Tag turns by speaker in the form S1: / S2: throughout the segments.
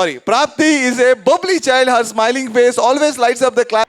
S1: sorry. Prapti is a bubbly child. Her smiling face always lights up the class.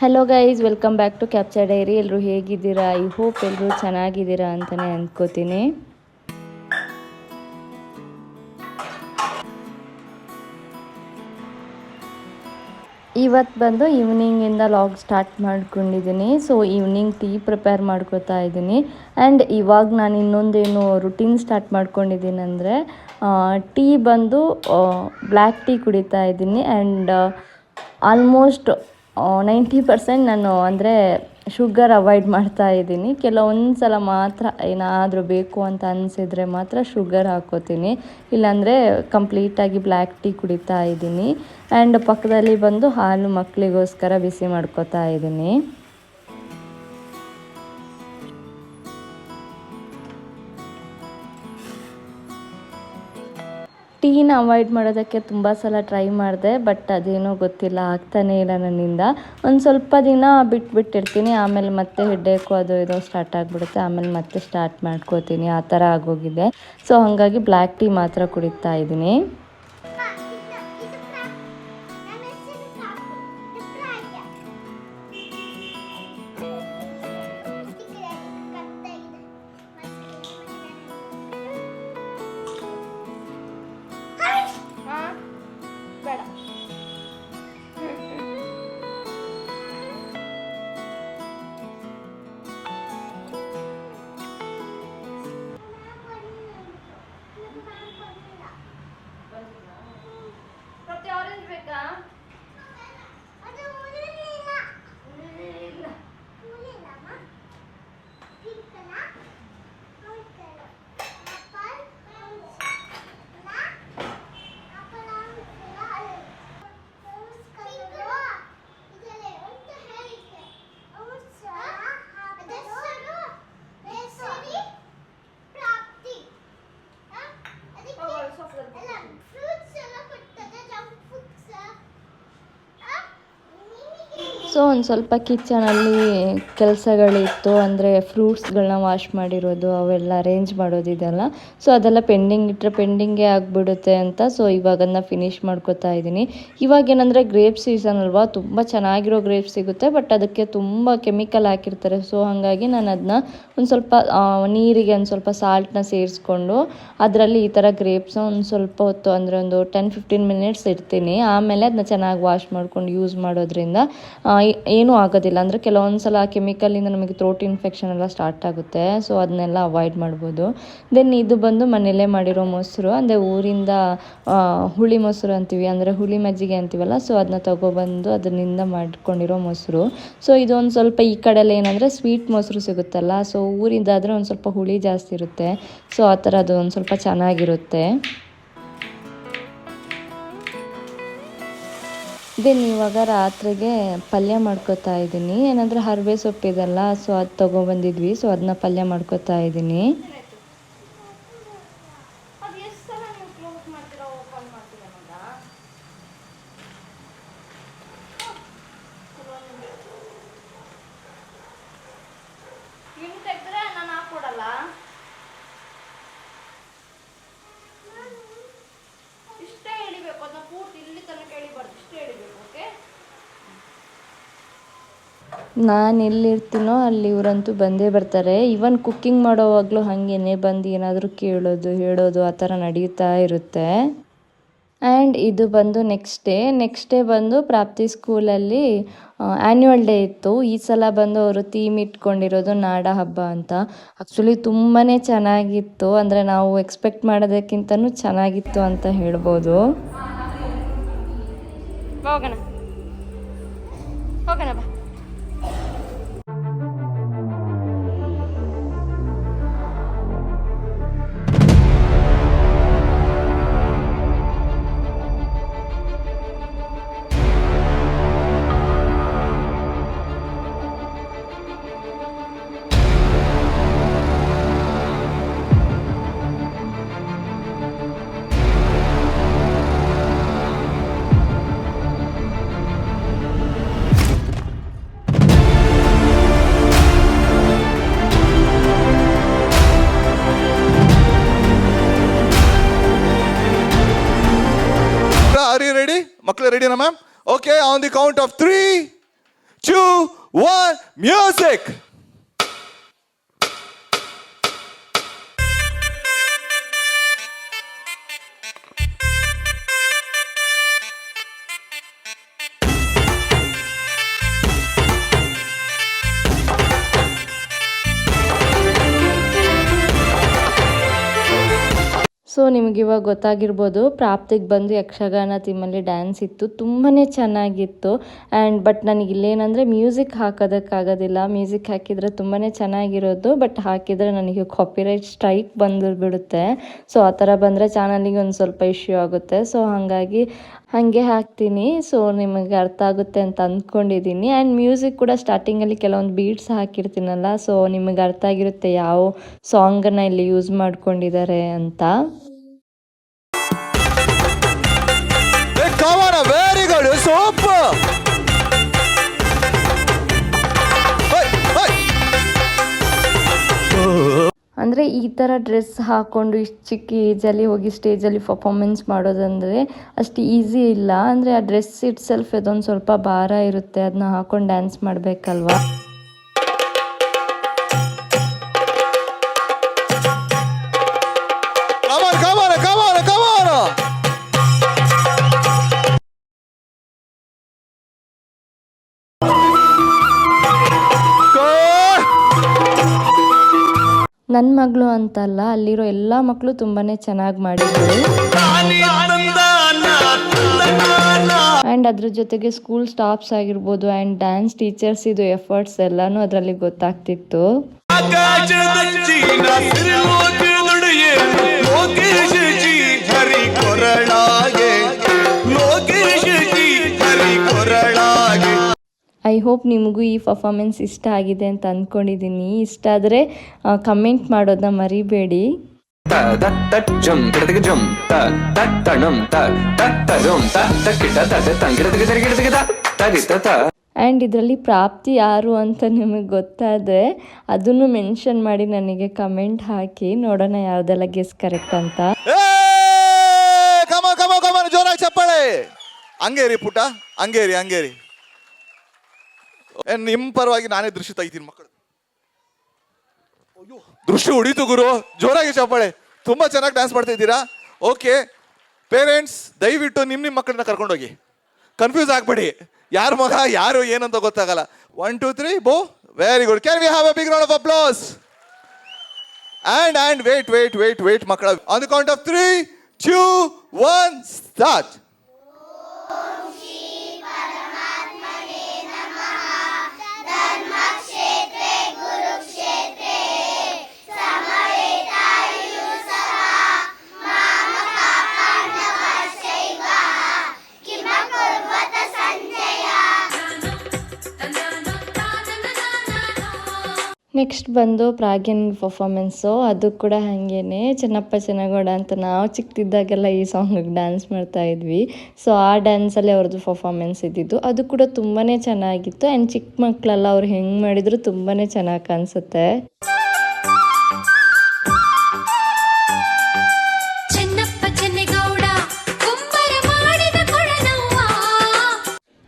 S2: Hello guys, welcome back to capture diary. ಎಲ್ಲರೂ ಹೇಗಿದ್ದೀರಾ? I hope ಎಲ್ಲರೂ ಚೆನ್ನಾಗಿದ್ದೀರಾ ಅಂತಲೇ ಅಂದ್ಕೋತೀನಿ. ಇವತ್ತು ಬಂದು ಈವ್ನಿಂಗಿಂದ log start ಮಾಡ್ಕೊಂಡಿದ್ದೀನಿ. So evening tea prepare ಮಾಡ್ಕೋತಾ ಇದ್ದೀನಿ. ಆ್ಯಂಡ್ ಇವಾಗ ನಾನು ಇನ್ನೊಂದೇನು ರುಟೀನ್ ಸ್ಟಾರ್ಟ್ ಮಾಡ್ಕೊಂಡಿದ್ದೀನಿ ಅಂದರೆ ಟೀ ಬಂದು ಬ್ಲ್ಯಾಕ್ ಟೀ ಕುಡಿತಾ ಇದ್ದೀನಿ. ಆ್ಯಂಡ್ ಆಲ್ಮೋಸ್ಟ್ 90% ನಾನು ಅಂದರೆ ಶುಗರ್ ಅವಾಯ್ಡ್ ಮಾಡ್ತಾ ಇದ್ದೀನಿ. ಕೆಲವೊಂದು ಸಲ ಮಾತ್ರ ಏನಾದರೂ ಬೇಕು ಅಂತ ಅನಿಸಿದರೆ ಮಾತ್ರ ಶುಗರ್ ಹಾಕ್ಕೋತೀನಿ, ಇಲ್ಲಾಂದರೆ ಕಂಪ್ಲೀಟಾಗಿ ಬ್ಲ್ಯಾಕ್ ಟೀ ಕುಡಿತಾ ಇದ್ದೀನಿ. ಆ್ಯಂಡ್ ಪಕ್ಕದಲ್ಲಿ ಬಂದು ಹಾಲು ಮಕ್ಕಳಿಗೋಸ್ಕರ ಬಿಸಿ ಮಾಡ್ಕೋತಾ ಇದ್ದೀನಿ. ಟೀನ ಅವಾಯ್ಡ್ ಮಾಡೋದಕ್ಕೆ ತುಂಬ ಸಲ ಟ್ರೈ ಮಾಡಿದೆ, ಬಟ್ ಅದೇನೋ ಗೊತ್ತಿಲ್ಲ, ಆಗ್ತಾನೇ ಇಲ್ಲ ನನ್ನಿಂದ. ಒಂದು ಸ್ವಲ್ಪ ದಿನ ಬಿಟ್ಬಿಟ್ಟಿರ್ತೀನಿ, ಆಮೇಲೆ ಮತ್ತೆ ಹೆಡ್ಡೇಕು ಅದು ಇದು ಸ್ಟಾರ್ಟ್ ಆಗಿಬಿಡುತ್ತೆ, ಆಮೇಲೆ ಮತ್ತೆ ಸ್ಟಾರ್ಟ್ ಮಾಡ್ಕೋತೀನಿ. ಆ ಥರ ಆಗೋಗಿದೆ. ಸೊ ಹಾಗಾಗಿ ಬ್ಲ್ಯಾಕ್ ಟೀ ಮಾತ್ರ ಕುಡಿತಾ ಇದ್ದೀನಿ. ಸೊ ಒಂದು ಸ್ವಲ್ಪ ಕಿಚನಲ್ಲಿ ಕೆಲಸಗಳಿತ್ತು, ಅಂದರೆ ಫ್ರೂಟ್ಸ್ಗಳನ್ನ ವಾಶ್ ಮಾಡಿರೋದು, ಅವೆಲ್ಲ ಅರೇಂಜ್ ಮಾಡೋದಿದೆಲ್ಲ. ಸೊ ಅದೆಲ್ಲ ಪೆಂಡಿಂಗ್ ಇಟ್ಟರೆ ಪೆಂಡಿಂಗೇ ಆಗಿಬಿಡುತ್ತೆ ಅಂತ ಸೊ ಇವಾಗನ್ನ ಫಿನಿಷ್ ಮಾಡ್ಕೋತಾ ಇದ್ದೀನಿ. ಇವಾಗೇನೆಂದರೆ ಗ್ರೇಪ್ ಸೀಸನ್ ಅಲ್ವಾ, ತುಂಬ ಚೆನ್ನಾಗಿರೋ ಗ್ರೇಪ್ ಸಿಗುತ್ತೆ, ಬಟ್ ಅದಕ್ಕೆ ತುಂಬ ಕೆಮಿಕಲ್ ಹಾಕಿರ್ತಾರೆ. ಸೊ ಹಾಗಾಗಿ ನಾನು ಅದನ್ನ ಒಂದು ಸ್ವಲ್ಪ ನೀರಿಗೆ ಒಂದು ಸ್ವಲ್ಪ ಸಾಲ್ಟನ್ನ ಸೇರಿಸ್ಕೊಂಡು ಅದರಲ್ಲಿ ಈ ಥರ ಗ್ರೇಪ್ಸ್ನ ಒಂದು ಸ್ವಲ್ಪ ಹೊತ್ತು ಅಂದರೆ ಒಂದು 10-15 ಮಿನಿಟ್ಸ್ ಇಡ್ತೀನಿ. ಆಮೇಲೆ ಅದನ್ನ ಚೆನ್ನಾಗಿ ವಾಶ್ ಮಾಡ್ಕೊಂಡು ಯೂಸ್ ಮಾಡೋದ್ರಿಂದ ಏನೂ ಆಗೋದಿಲ್ಲ. ಅಂದರೆ ಕೆಲವೊಂದು ಸಲ ಕೆಮಿಕಲಿಂದ ನಮಗೆ ಥ್ರೋಟ್ ಇನ್ಫೆಕ್ಷನ್ ಎಲ್ಲ ಸ್ಟಾರ್ಟ್ ಆಗುತ್ತೆ. ಸೊ ಅದನ್ನೆಲ್ಲ ಅವಾಯ್ಡ್ ಮಾಡ್ಬೋದು. ದೆನ್ ಇದು ಬಂದು ಮನೆಯಲ್ಲೇ ಮಾಡಿರೋ ಮೊಸರು, ಅಂದರೆ ಊರಿಂದ ಹುಳಿ ಮೊಸರು ಅಂತೀವಿ, ಅಂದರೆ ಹುಳಿ ಮಜ್ಜಿಗೆ ಅಂತೀವಲ್ಲ, ಸೊ ಅದನ್ನ ತೊಗೊಬಂದು ಅದರಿಂದ ಮಾಡ್ಕೊಂಡಿರೋ ಮೊಸರು. ಸೊ ಇದೊಂದು ಸ್ವಲ್ಪ ಈ ಕಡೆಯಲ್ಲಿ ಏನಂದರೆ ಸ್ವೀಟ್ ಮೊಸರು ಸಿಗುತ್ತಲ್ಲ, ಸೊ ಊರಿಂದಾದರೆ ಒಂದು ಸ್ವಲ್ಪ ಹುಳಿ ಜಾಸ್ತಿ ಇರುತ್ತೆ. ಸೊ ಆ ಥರ ಅದು ಒಂದು ಸ್ವಲ್ಪ ಚೆನ್ನಾಗಿರುತ್ತೆ. ದೆನ್ ಇವಾಗ ರಾತ್ರಿಗೆ ಪಲ್ಯ ಮಾಡ್ಕೋತಾ ಇದ್ದೀನಿ. ಏನಂದರೆ ಹರವೆ ಸೊಪ್ಪಿದೆಲ್ಲ, ಸೊ ಅದು ತೊಗೊಬಂದಿದ್ವಿ, ಸೊ ಅದನ್ನ ಪಲ್ಯ ಮಾಡ್ಕೋತಾ ಇದ್ದೀನಿ. ನಾನು ಎಲ್ಲಿರ್ತೀನೋ ಅಲ್ಲಿ ಇವರಂತೂ ಬಂದೇ ಬರ್ತಾರೆ. ಈವನ್ ಕುಕ್ಕಿಂಗ್ ಮಾಡೋವಾಗಲೂ ಹಾಗೇನೆ ಬಂದು ಏನಾದರೂ ಕೇಳೋದು ಹೇಳೋದು ಆ ಥರ ನಡೀತಾ ಇರುತ್ತೆ. ಆ್ಯಂಡ್ ಇದು ಬಂದು ನೆಕ್ಸ್ಟ್ ಡೇ ಬಂದು ಪ್ರಾಪ್ತಿ ಸ್ಕೂಲಲ್ಲಿ ಆ್ಯನ್ಯುವಲ್ ಡೇ ಇತ್ತು. ಈ ಸಲ ಬಂದು ಅವರು ಥೀಮ್ ಇಟ್ಕೊಂಡಿರೋದು ನಾಡ ಹಬ್ಬ ಅಂತ. ಆ್ಯಕ್ಚುಲಿ ತುಂಬಾ ಚೆನ್ನಾಗಿತ್ತು, ಅಂದರೆ ನಾವು ಎಕ್ಸ್ಪೆಕ್ಟ್ ಮಾಡೋದಕ್ಕಿಂತನೂ ಚೆನ್ನಾಗಿತ್ತು ಅಂತ ಹೇಳ್ಬೋದು. ಹೋಗೋಣ ಬಾ.
S1: ಮಕ್ಕಳು ರೆಡಿನಾ ma'am? Okay, on the count of 3, 2, 1, music.
S2: So ನಿಮಗೆ ಇವಾಗ ಗೊತ್ತಾಗಿರ್ಬೋದು, ಪ್ರಾಪ್ತಿಗೆ ಬಂದು ಯಕ್ಷಗಾನ ಥೀಮಲ್ಲಿ ಡ್ಯಾನ್ಸ್ ಇತ್ತು, ತುಂಬಾ ಚೆನ್ನಾಗಿತ್ತು. ಬಟ್ ನನಗೆ ಇಲ್ಲೇನಂದರೆ ಮ್ಯೂಸಿಕ್ ಹಾಕೋದಕ್ಕಾಗೋದಿಲ್ಲ. ಮ್ಯೂಸಿಕ್ ಹಾಕಿದರೆ ತುಂಬಾ ಚೆನ್ನಾಗಿರೋದು, ಬಟ್ ಹಾಕಿದರೆ ನನಗೆ ಕಾಪಿರೈಟ್ ಸ್ಟ್ರೈಕ್ ಬಿಡುತ್ತೆ. ಸೊ ಆ ಥರ ಬಂದರೆ ಚಾನಲಿಗೆ ಒಂದು ಸ್ವಲ್ಪ ಇಶ್ಯೂ ಆಗುತ್ತೆ. ಸೊ ಹಾಗೆ ಹಾಕ್ತೀನಿ. ಸೊ ನಿಮಗೆ ಅರ್ಥ ಆಗುತ್ತೆ ಅಂತ ಅಂದ್ಕೊಂಡಿದ್ದೀನಿ. ಆ್ಯಂಡ್ ಮ್ಯೂಸಿಕ್ ಕೂಡ ಸ್ಟಾರ್ಟಿಂಗಲ್ಲಿ ಕೆಲವೊಂದು ಬೀಟ್ಸ್ ಹಾಕಿರ್ತೀನಲ್ಲ, ಸೊ ನಿಮಗೆ ಅರ್ಥ ಆಗಿರುತ್ತೆ ಯಾವ ಸಾಂಗನ್ನು ಇಲ್ಲಿ ಯೂಸ್ ಮಾಡ್ಕೊಂಡಿದ್ದಾರೆ ಅಂತ.
S1: Very good, super.
S2: ಅಂದರೆ ಈ ಥರ ಡ್ರೆಸ್ ಹಾಕ್ಕೊಂಡು ಇಷ್ಟು ಚಿಕ್ಕ ಏಜಲ್ಲಿ ಹೋಗಿ ಸ್ಟೇಜಲ್ಲಿ ಪರ್ಫಾರ್ಮೆನ್ಸ್ ಮಾಡೋದಂದರೆ ಅಷ್ಟು ಈಸಿ ಇಲ್ಲ. ಅಂದರೆ ಆ ಡ್ರೆಸ್ ಇಟ್ ಸೆಲ್ಫ್ ಅದೊಂದು ಸ್ವಲ್ಪ ಭಾರ ಇರುತ್ತೆ, ಅದನ್ನ ಹಾಕೊಂಡು ಡ್ಯಾನ್ಸ್ ಮಾಡಬೇಕಲ್ವಾ. ನನ್ನ ಮಗಳು ಅಂತಲ್ಲ, ಅಲ್ಲಿರೋ ಎಲ್ಲ ಮಕ್ಕಳು ತುಂಬಾ ಚೆನ್ನಾಗಿ ಮಾಡಿದ್ರು. ಆ್ಯಂಡ್ ಅದ್ರ ಜೊತೆಗೆ ಸ್ಕೂಲ್ ಸ್ಟಾಫ್ಸ್ ಆಗಿರ್ಬೋದು ಆ್ಯಂಡ್ ಡ್ಯಾನ್ಸ್ ಟೀಚರ್ಸ್ ಇದು ಎಫರ್ಟ್ಸ್ ಎಲ್ಲನೂ ಅದರಲ್ಲಿ ಗೊತ್ತಾಗ್ತಿತ್ತು. ಐ ಹೋಪ್ ನಿಮಗೂ ಈ ಪರ್ಫಾರ್ಮೆನ್ಸ್ ಇಷ್ಟ ಆಗಿದೆ ಅಂತ ಅಂದ್ಕೊಂಡಿದ್ದೀನಿ. ಇಷ್ಟ ಆದರೆ ಕಮೆಂಟ್ ಮಾಡೋದನ್ನ ಮರಿಬೇಡಿ. ಆ್ಯಂಡ್ ಇದರಲ್ಲಿ ಪ್ರಾಪ್ತಿ ಯಾರು ಅಂತ ನಿಮಗೆ ಗೊತ್ತಾದರೆ ಅದನ್ನು ಮೆನ್ಷನ್ ಮಾಡಿ ನನಗೆ ಕಮೆಂಟ್ ಹಾಕಿ, ನೋಡೋಣ ಯಾವುದೆಲ್ಲ ಗೆಸ್ ಕರೆಕ್ಟ್ ಅಂತ.
S1: ಜೋರಾಗಿ ಚಪ್ಪಾಳೆ. ಹಂಗೇರಿ ಪುಟ, ಹಂಗೇರಿ. ನಿಮ್ಮ ಪರವಾಗಿ ನಾನೇ ದೃಶ್ಯ ತೆಗಿತೀನಿ ಮಕ್ಕಳು. ದೃಶ್ಯ ಹೊಡಿತು ಗುರು, ಜೋರಾಗಿ ಚಪ್ಪಾಳೆ. ತುಂಬಾ ಚೆನ್ನಾಗಿ ಡ್ಯಾನ್ಸ್ ಮಾಡ್ತಾ ಇದ್ದೀರಾ. ಓಕೆ ಪೇರೆಂಟ್ಸ್, ದಯವಿಟ್ಟು ನಿಮ್ಮ ಮಕ್ಕಳನ್ನ ಕರ್ಕೊಂಡೋಗಿ. ಕನ್ಫ್ಯೂಸ್ ಆಗ್ಬೇಡಿ, ಯಾರ ಮಗ ಯಾರು ಏನಂತ ಗೊತ್ತಾಗಲ್ಲ. 1, 2, 3 ಬೋ. Very good. Can we have a big round of applause? And wait ಮಕ್ಕಳ. On the count of 3, 2, 1 start.
S2: Next ಬಂದು ಪ್ರಾಗ್ಯನ್ ಪರ್ಫಾರ್ಮೆನ್ಸು. ಅದು ಕೂಡ ಹಾಗೇನೆ, ಚೆನ್ನಪ್ಪ ಚೆನ್ನಗೌಡ ಅಂತ ನಾವು ಚಿಕ್ಕದಿದ್ದಾಗೆಲ್ಲ ಈ ಸಾಂಗಿಗೆ ಡ್ಯಾನ್ಸ್ ಮಾಡ್ತಾ ಇದ್ವಿ. ಸೊ ಆ ಡ್ಯಾನ್ಸಲ್ಲಿ ಅವ್ರದ್ದು ಪರ್ಫಾರ್ಮೆನ್ಸ್ ಇದ್ದಿದ್ದು, ಅದು ಕೂಡ ತುಂಬಾ ಚೆನ್ನಾಗಿತ್ತು. ಆ್ಯಂಡ್ ಚಿಕ್ಕ ಮಕ್ಕಳೆಲ್ಲ ಅವ್ರು ಹೆಂಗೆ ಮಾಡಿದ್ರು ತುಂಬಾ ಚೆನ್ನಾಗಿ ಕಾಣಿಸುತ್ತೆ.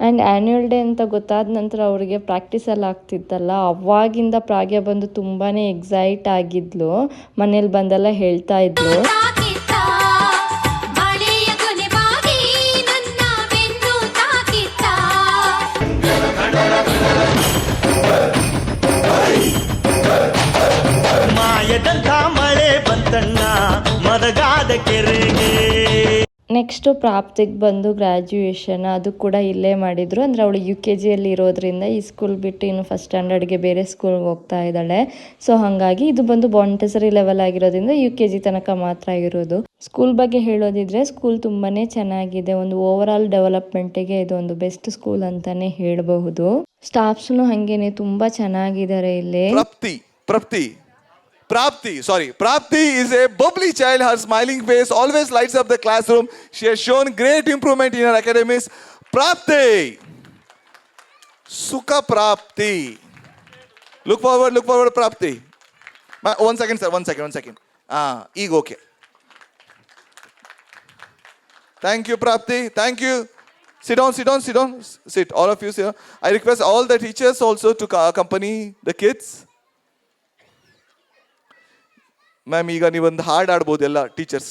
S2: ಆ್ಯಂಡ್ ಆ್ಯನ್ಯುವಲ್ ಡೇ ಅಂತ ಗೊತ್ತಾದ ನಂತರ ಅವರಿಗೆ ಪ್ರಾಕ್ಟೀಸಲ್ಲಿ ಆಗ್ತಿತ್ತಲ್ಲ, ಅವಾಗಿಂದ ಪ್ರಾಗ್ಯ ಬಂದು ತುಂಬಾ ಎಕ್ಸೈಟ್ ಆಗಿದ್ಲು. ಮನೇಲಿ ಬಂದೆಲ್ಲ ಹೇಳ್ತಾ ಇದ್ಲು. ಮಾಯದಂಥ ಮಳೆ ಬಂತಣ್ಣ ಮರಗಾದ ಕೆರೆಗೆ. ನೆಕ್ಸ್ಟು ಪ್ರಾಪ್ತಿಗೆ ಬಂದು ಗ್ರ್ಯಾಜುಯೇಷನ್, ಅದು ಕೂಡ ಇಲ್ಲೇ ಮಾಡಿದರು. ಅಂದರೆ ಅವಳು UKG ಇರೋದ್ರಿಂದ ಈ ಸ್ಕೂಲ್ ಬಿಟ್ಟು ಇನ್ನು ಫಸ್ಟ್ ಸ್ಟ್ಯಾಂಡರ್ಡ್ಗೆ ಬೇರೆ ಸ್ಕೂಲ್ಗೆ ಹೋಗ್ತಾ ಇದ್ದಾಳೆ. ಸೊ ಹಾಗಾಗಿ ಇದು ಬಂದು ಮಾಂಟೆಸರಿ ಲೆವೆಲ್ ಆಗಿರೋದ್ರಿಂದ UKG ತನಕ ಮಾತ್ರ ಇರೋದು. ಸ್ಕೂಲ್ ಬಗ್ಗೆ ಹೇಳೋದಿದ್ರೆ ಸ್ಕೂಲ್ ತುಂಬಾ ಚೆನ್ನಾಗಿದೆ. ಒಂದು ಓವರ್ ಆಲ್ ಡೆವಲಪ್ಮೆಂಟಿಗೆ ಇದು ಒಂದು ಬೆಸ್ಟ್ ಸ್ಕೂಲ್ ಅಂತಾನೆ ಹೇಳಬಹುದು. ಸ್ಟಾಫ್ಸ್ನು ಹಾಗೇನೆ ತುಂಬಾ ಚೆನ್ನಾಗಿದ್ದಾರೆ ಇಲ್ಲಿ.
S1: Prapti is a bubbly child. Her smiling face always lights up the classroom. She has shown great improvement in her academics. Prapti. Sukha Prapti. Look forward, Prapti. One second, sir. One second. Okay. Thank you, Prapti. Thank you. Sit down, sit down, sit down. Sit, all of you sit. I request all the teachers also to accompany the kids. Ma'am ಈಗ ನೀವೊಂದು ಹಾಡು ಆಡ್ಬೋದು ಎಲ್ಲ teachers.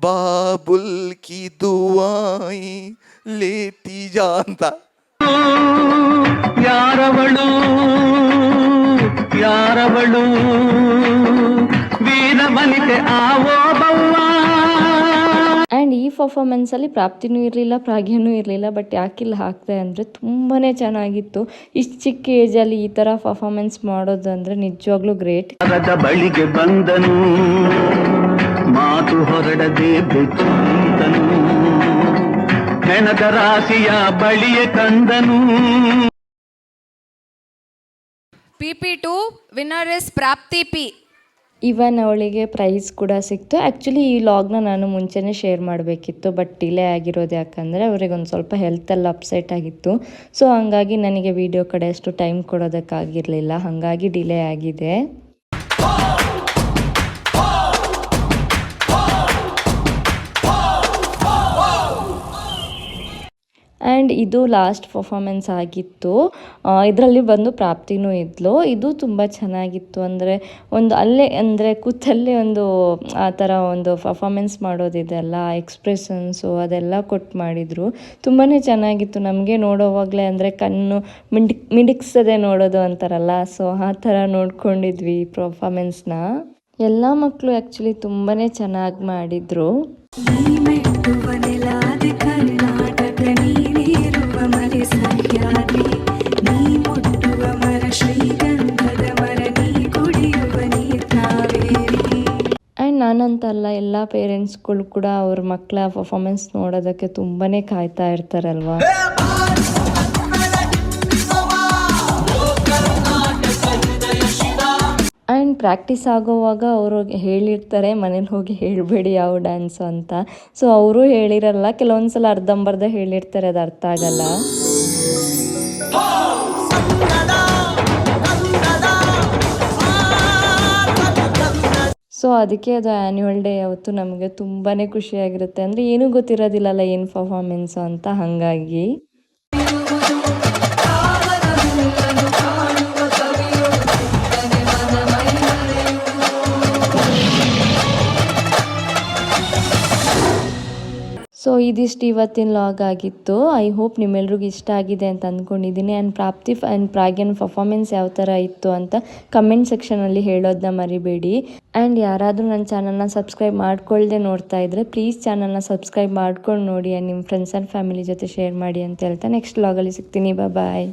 S1: Babul ಕಿ ದುವಾಯಿ ಲೇತಿ ಜಾ ಅಂತ.
S3: ಯಾರವಳು ಯಾರವಳು ವೀರ ವನಿತೆ Aao ಬವ್ವ.
S2: And ಈ ಪರ್ಫಾರ್ಮೆನ್ಸಲ್ಲಿ ಪ್ರಾಪ್ತಿನೂ ಇರಲಿಲ್ಲ, ಪ್ರಾಗ್ಯನೂ ಇರಲಿಲ್ಲ. ಬಟ್ ಯಾಕಿಲ್ಲ ಹಾಕ್ದೆ ಅಂದರೆ ತುಂಬಾ ಚೆನ್ನಾಗಿತ್ತು. ಇಷ್ಟು ಚಿಕ್ಕ ಏಜಲ್ಲಿ ಈ ಥರ ಪರ್ಫಾರ್ಮೆನ್ಸ್ ಮಾಡೋದು ಅಂದರೆ ನಿಜವಾಗ್ಲೂ ಗ್ರೇಟ್.
S3: ಬಳಿಗೆ ಬಂದನು ಮಾತು ಹೊರಡದೆ ಬೆಚ್ಚಿದನು, ಹೆಣದ ರಾಶಿಯ ಬಳಿಯ ಕಂದನು.
S4: PP2 winner is Prapti P.
S2: ಇವನ್ ಅವಳಿಗೆ ಪ್ರೈಸ್ ಕೂಡ ಸಿಕ್ತು. ಆ್ಯಕ್ಚುಲಿ ಈ ಲಾಗ್ನ ನಾನು ಮುಂಚೆನೇ ಶೇರ್ ಮಾಡಬೇಕಿತ್ತು, ಬಟ್ ಡಿಲೇ ಆಗಿರೋದು ಯಾಕಂದರೆ ಅವ್ರಿಗೆ ಒಂದು ಸ್ವಲ್ಪ ಹೆಲ್ತೆಲ್ಲ ಅಪ್ಸೆಟ್ ಆಗಿತ್ತು. ಸೊ ಹಾಗಾಗಿ ನನಗೆ ವಿಡಿಯೋ ಕಡೆ ಅಷ್ಟು ಟೈಮ್ ಕೊಡೋದಕ್ಕಾಗಿರಲಿಲ್ಲ, ಹಾಗಾಗಿ ಡಿಲೇ ಆಗಿದೆ. ಆ್ಯಂಡ್ ಇದು ಲಾಸ್ಟ್ ಪರ್ಫಾರ್ಮೆನ್ಸ್ ಆಗಿತ್ತು. ಇದರಲ್ಲಿ ಬಂದು ಪ್ರಾಪ್ತಿನೂ ಇದ್ಲು. ಇದು ತುಂಬ ಚೆನ್ನಾಗಿತ್ತು. ಅಂದರೆ ಒಂದು ಅಲ್ಲೇ ಅಂದರೆ ಕೂತಲ್ಲೇ ಒಂದು ಆ ಥರ ಒಂದು ಪರ್ಫಾರ್ಮೆನ್ಸ್ ಮಾಡೋದಿದೆಲ್ಲ ಎಕ್ಸ್ಪ್ರೆಷನ್ಸು ಅದೆಲ್ಲ ಕೊಟ್ಟು ಮಾಡಿದರು. ತುಂಬಾ ಚೆನ್ನಾಗಿತ್ತು. ನಮಗೆ ನೋಡೋವಾಗಲೇ ಅಂದರೆ ಕಣ್ಣು ಮಿಡಿಕ್ಸದೆ ನೋಡೋದು ಅಂತಾರಲ್ಲ, ಸೊ ಆ ಥರ ನೋಡ್ಕೊಂಡಿದ್ವಿ ಈ ಪರ್ಫಾರ್ಮೆನ್ಸ್ನ. ಎಲ್ಲ ಮಕ್ಕಳು ಆ್ಯಕ್ಚುಲಿ ತುಂಬಾ ಚೆನ್ನಾಗಿ ಮಾಡಿದರು. ಆ್ಯಂಡ್ ನಾನಂತಲ್ಲ, ಎಲ್ಲ ಪೇರೆಂಟ್ಸ್ಗಳು ಕೂಡ ಅವ್ರ ಮಕ್ಕಳ ಪರ್ಫಾರ್ಮೆನ್ಸ್ ನೋಡೋದಕ್ಕೆ ತುಂಬಾ ಕಾಯ್ತಾ ಇರ್ತಾರಲ್ವ. ಆ್ಯಂಡ್ ಪ್ರಾಕ್ಟೀಸ್ ಆಗೋವಾಗ ಅವರು ಹೇಳಿರ್ತಾರೆ ಮನೇಲಿ ಹೋಗಿ ಹೇಳಬೇಡಿ ಯಾವ ಡ್ಯಾನ್ಸು ಅಂತ. ಸೊ ಅವರು ಹೇಳಿರಲ್ಲ, ಕೆಲವೊಂದು ಸಲ ಅರ್ಧಂಬರ್ಧ ಹೇಳಿರ್ತಾರೆ, ಅದು ಅರ್ಥ ಆಗಲ್ಲ. ಸೊ ಅದಕ್ಕೆ ಅದು ಆ್ಯನ್ಯುವಲ್ ಡೇ ಯಾವತ್ತು ನಮಗೆ ತುಂಬಾ ಖುಷಿಯಾಗಿರುತ್ತೆ. ಅಂದರೆ ಏನೂ ಗೊತ್ತಿರೋದಿಲ್ಲಲ್ಲ ಏನು ಪರ್ಫಾರ್ಮೆನ್ಸು ಅಂತ, ಹಾಗಾಗಿ ಸೊ ಇದಿಷ್ಟು ಇವತ್ತಿನ ಲಾಗ್ ಆಗಿತ್ತು. ಐ ಹೋಪ್ ನಿಮ್ಮೆಲ್ರಿಗೂ ಇಷ್ಟ ಆಗಿದೆ ಅಂತ ಅಂದ್ಕೊಂಡಿದ್ದೀನಿ. ಆ್ಯಂಡ್ ಪ್ರಾಪ್ತಿ ಆ್ಯಂಡ್ ಪ್ರಾಗ್ಯನ್ ಪರ್ಫಾರ್ಮೆನ್ಸ್ ಯಾವ ಥರ ಇತ್ತು ಅಂತ ಕಮೆಂಟ್ ಸೆಕ್ಷನಲ್ಲಿ ಹೇಳೋದನ್ನ ಮರಿಬೇಡಿ. ಆ್ಯಂಡ್ ಯಾರಾದರೂ ನನ್ನ ಚಾನಲ್ನ ಸಬ್ಸ್ಕ್ರೈಬ್ ಮಾಡ್ಕೊಳ್ಳದೆ ನೋಡ್ತಾ ಇದ್ದರೆ ಪ್ಲೀಸ್ ಚಾನಲ್ನ ಸಬ್ಸ್ಕ್ರೈಬ್ ಮಾಡ್ಕೊಂಡು ನೋಡಿ, ಆ್ಯಂಡ್ ನಿಮ್ಮ ಫ್ರೆಂಡ್ಸ್ ಆ್ಯಂಡ್ ಫ್ಯಾಮಿಲಿ ಜೊತೆ ಶೇರ್ ಮಾಡಿ ಅಂತ ಹೇಳ್ತಾ ನೆಕ್ಸ್ಟ್ ಲಾಗಲ್ಲಿ ಸಿಗ್ತೀನಿ. ಬಾಯ್.